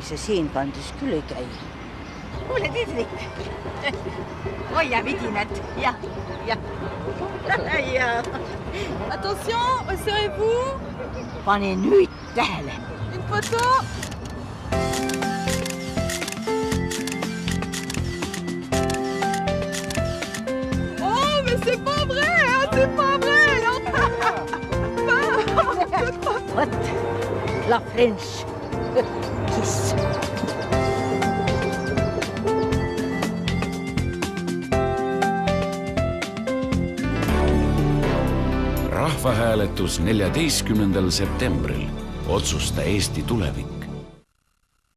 see siinkandis küll ei käi. Kuule, Tidrik, hoia vidinat, jah. Attention, resserrez-vous. Pane nüüd tähele. Une photo. Oh, mais c'est pas vrai, hein, c'est pas vrai. Vot, la French kiss. Rahvahääletus 14. septembril. Otsusta Eesti tulevik.